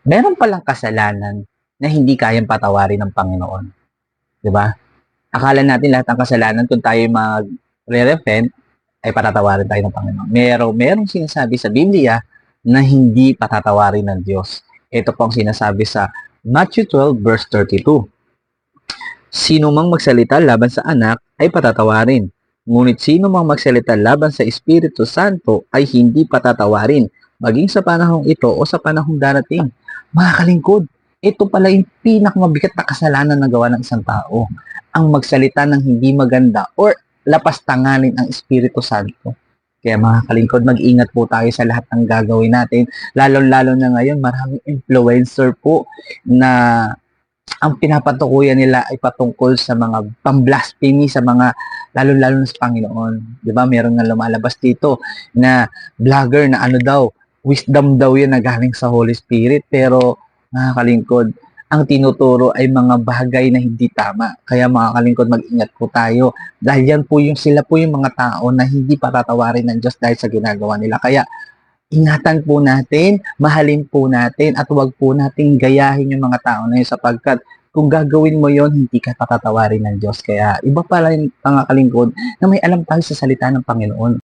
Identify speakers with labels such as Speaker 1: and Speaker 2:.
Speaker 1: Meron palang kasalanan na hindi kayang patawarin ng Panginoon, 'di ba? Akala natin lahat ng kasalanan kung tayo magre-repent ay patatawarin tayo ng Panginoon. Merong sinasabi sa Biblia na hindi patatawarin ng Diyos. Ito po ang sinasabi sa Matthew 12 verse 32. Sino mang magsalita laban sa anak ay patatawarin. Ngunit sino mang magsalita laban sa Espiritu Santo ay hindi patatawarin, maging sa panahong ito o sa panahong darating. Mga kalingkod, ito pala yung pinakamabigat na kasalanan na gawa ng isang tao. Ang magsalita ng hindi maganda or lapastanganin ang Espiritu Santo. Kaya mga kalingkod, mag-ingat po tayo sa lahat ng gagawin natin. Lalo-lalo na ngayon, maraming influencer po na ang pinapatukuyan nila ay patungkol sa mga pamblasphemy sa mga lalo-lalo na sa Panginoon. 'Di ba? Meron nga lumalabas dito na vlogger na ano daw, wisdom daw 'yan na galing sa Holy Spirit, pero mga kalingkod, ang tinuturo ay mga bagay na hindi tama. Kaya mga kalingkod, mag-ingat po tayo dahil yan po sila po yung mga tao na hindi patatawarin ng Diyos dahil sa ginagawa nila. Kaya ingatan po natin, mahalin po natin, at huwag po nating gayahin yung mga tao na yun sapagkat kung gagawin mo yon hindi ka patatawarin ng Diyos. Kaya iba pala yung mga kalingkod na may alam tayo sa salita ng Panginoon.